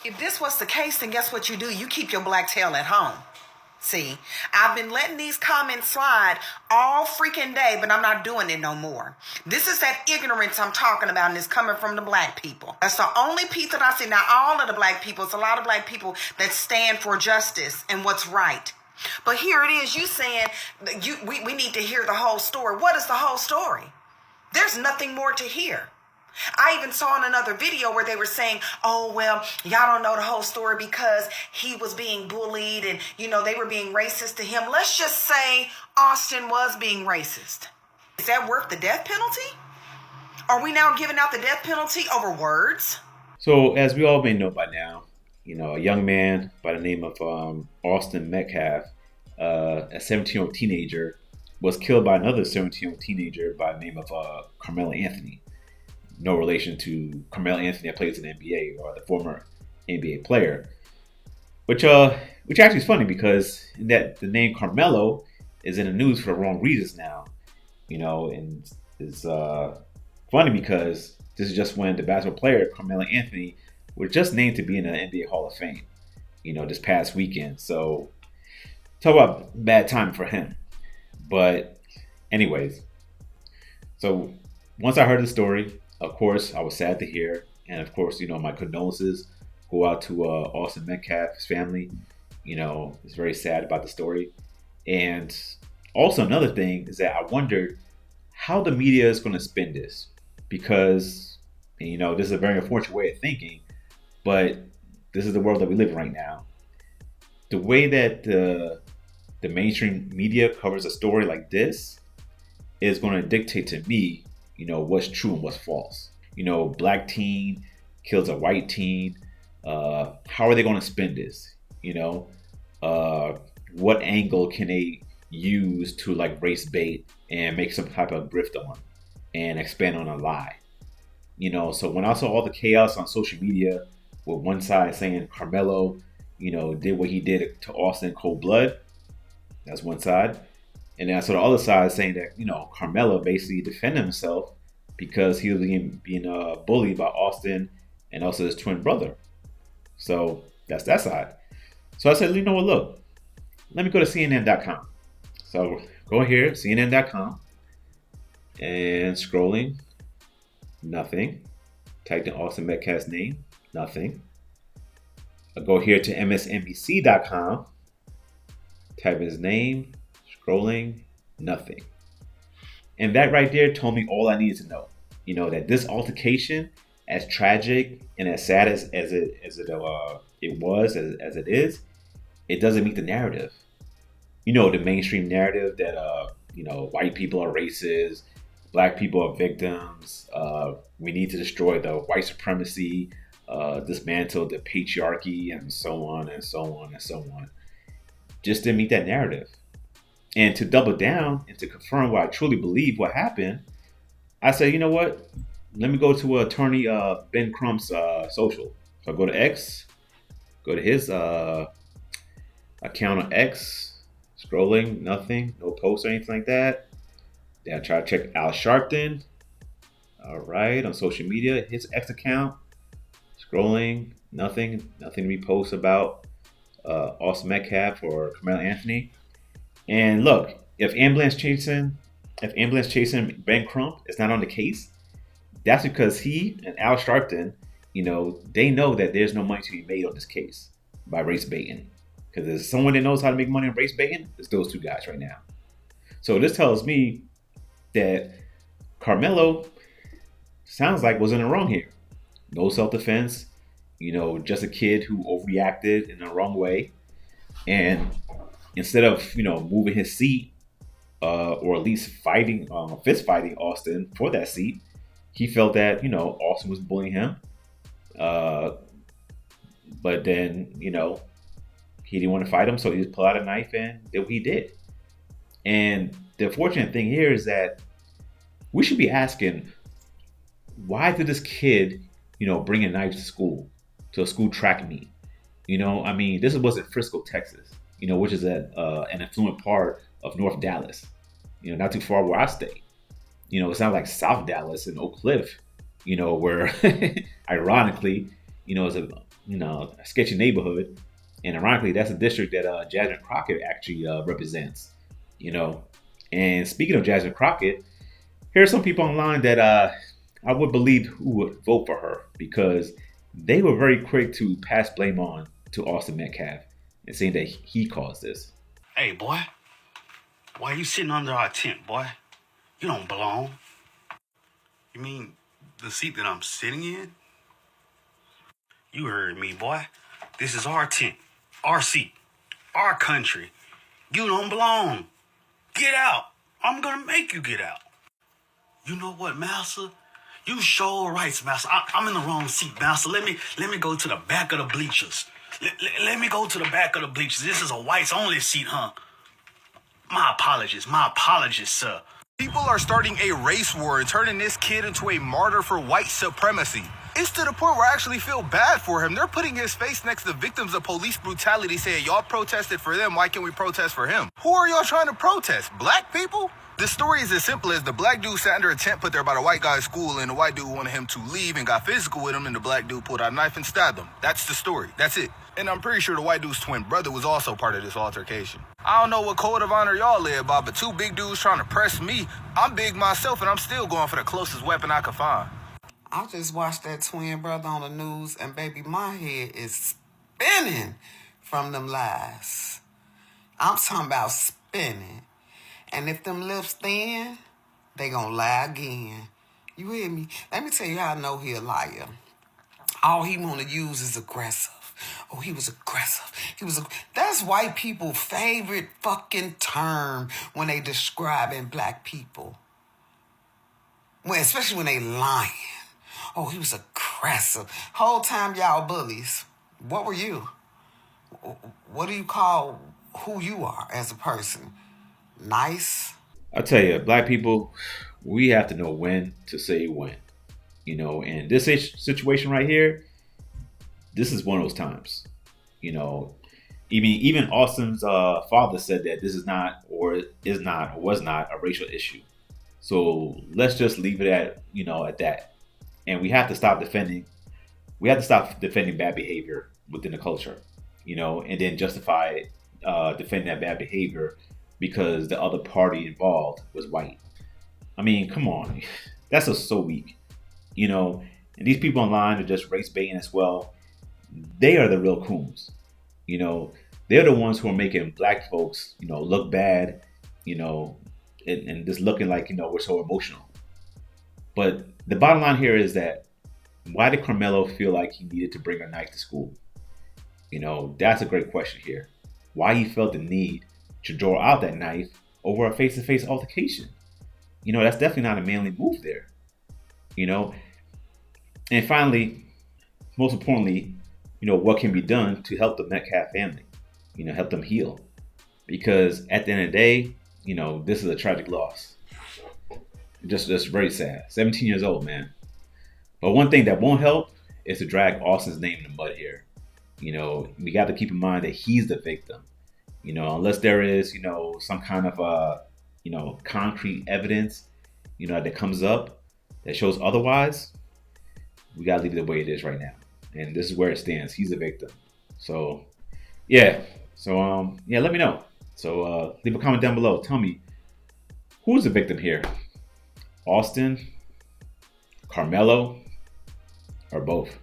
If this was the case, then guess what you do? You keep your black tail at home. See, I've been letting these comments slide all freaking day, but I'm not doing it no more. This is that ignorance I'm talking about, and it's coming from the black people. That's the only piece that I see. Not all of the black people. It's a lot of black people that stand for justice and what's right. But here it is, you saying we need to hear the whole story. What is the whole story? There's nothing more to hear. I even saw in another video where they were saying, oh, well, y'all don't know the whole story because he was being bullied and, they were being racist to him. Let's just say Austin was being racist. Is that worth the death penalty? Are we now giving out the death penalty over words? So as we all may know by now, a young man by the name of Austin Metcalf, a 17-year-old teenager, was killed by another 17-year-old teenager by the name of Karmelo Anthony. No relation to Karmelo Anthony that plays in the NBA or the former NBA player. Which actually is funny because that the name Karmelo is in the news for the wrong reasons now. And it's funny because this is just when the basketball player Karmelo Anthony was just named to be in the NBA Hall of Fame, this past weekend. So talk about bad time for him. But anyways, so once I heard the story, of course, I was sad to hear. And of course, my condolences go out to Austin Metcalf's family. It's very sad about the story. And also another thing is that I wondered how the media is going to spin this. Because, this is a very unfortunate way of thinking. But this is the world that we live in right now. The way that the mainstream media covers a story like this is going to dictate to me what's true and what's false. Black teen kills a white teen. How are they going to spin this? What angle can they use to race bait and make some type of grift on and expand on a lie? So when I saw all the chaos on social media with one side saying Karmelo, did what he did to Austin in cold blood, that's one side. And then I saw the other side saying that, Karmelo basically defended himself because he was being bullied by Austin and also his twin brother. So that's that side. So I said, you know what, look, let me go to CNN.com. So go here, CNN.com, and scrolling, nothing. Typed in Austin Metcalf's name, nothing. I go here to MSNBC.com, type his name, scrolling, nothing. And that right there told me all I needed to know. That this altercation, as tragic and as sad as it is, it doesn't meet the narrative. The mainstream narrative that white people are racist, black people are victims. We need to destroy the white supremacy, dismantle the patriarchy, and so on and so on and so on. Just to meet that narrative. And to double down and to confirm what I truly believe what happened, I said, you know what? Let me go to attorney Ben Crump's social. So I go to X, go to his account on X, scrolling, nothing, no posts or anything like that. Then I try to check Al Sharpton. All right, on social media, his X account, scrolling, nothing reposts about Austin Metcalf or Karmelo Anthony. And look, if ambulance chasing Ben Crump is not on the case, that's because he and Al Sharpton, they know that there's no money to be made on this case by race baiting. Because there's someone that knows how to make money on race baiting, it's those two guys right now. So this tells me that Karmelo sounds like was in the wrong here. No self-defense, just a kid who overreacted in the wrong way. And instead of, moving his seat or at least fist fighting Austin for that seat, he felt that, Austin was bullying him. But then, he didn't want to fight him, so he just pulled out a knife and did what he did. And the unfortunate thing here is that we should be asking, why did this kid, bring a knife to school, to a school track meet? This was in Frisco, Texas, which is an affluent part of North Dallas, not too far where I stay. It's not like South Dallas and Oak Cliff, where ironically, is a a sketchy neighborhood. And ironically, that's a district that Jasmine Crockett actually represents. You know, and speaking of Jasmine Crockett, here are some people online that I would believe who would vote for her because they were very quick to pass blame on to Austin Metcalf and saying that he caused this. Hey, boy, why you sitting under our tent, boy? You don't belong. You mean the seat that I'm sitting in? You heard me, boy. This is our tent, our seat, our country. You don't belong. Get out. I'm gonna make you get out. You know what, Master? You show rights, Master. I'm in the wrong seat, Master. Let me go to the back of the bleachers. Let me go to the back of the bleachers. This is a whites only seat, huh? My apologies, sir. People are starting a race war and turning this kid into a martyr for white supremacy. It's to the point where I actually feel bad for him. They're putting his face next to victims of police brutality saying, y'all protested for them, why can't we protest for him? Who are y'all trying to protest? Black people? The story is as simple as the black dude sat under a tent put there by the white guy's school and the white dude wanted him to leave and got physical with him and the black dude pulled out a knife and stabbed him. That's the story. That's it. And I'm pretty sure the white dude's twin brother was also part of this altercation. I don't know what code of honor y'all live by, but two big dudes trying to press me. I'm big myself and I'm still going for the closest weapon I could find. I just watched that twin brother on the news, and baby, my head is spinning from them lies. I'm talking about spinning. And if them lips thin, they gonna lie again. You hear me? Let me tell you how I know he a liar. All he wanna use is aggressive. Oh, he was aggressive. That's white people's favorite fucking term when they describing black people. Especially when they lying. Oh, he was aggressive. Whole time y'all bullies. What were you? What do you call who you are as a person? Nice? I tell you, black people, we have to know when to say when. And this situation right here, this is one of those times. Even Austin's father said that this is not or was not a racial issue. So let's just leave it at that. And we have to stop defending bad behavior within the culture, and then justify defending that bad behavior because the other party involved was white. I mean, come on. That's just so weak. And these people online are just race baiting as well. They are the real coons. They're the ones who are making black folks, look bad, and just looking like, we're so emotional. But the bottom line here is that why did Karmelo feel like he needed to bring a knife to school? That's a great question here. Why he felt the need to draw out that knife over a face-to-face altercation. That's definitely not a manly move there. And finally, most importantly, what can be done to help the Metcalf family, help them heal. Because at the end of the day, this is a tragic loss. Just very sad. 17 years old, man. But one thing that won't help is to drag Austin's name in the mud here. We got to keep in mind that he's the victim. Unless there is, some kind of, concrete evidence, that comes up that shows otherwise, we got to leave it the way it is right now. And this is where it stands. He's the victim. So, yeah. So, let me know. So, leave a comment down below. Tell me, who's the victim here? Austin, Karmelo, or both?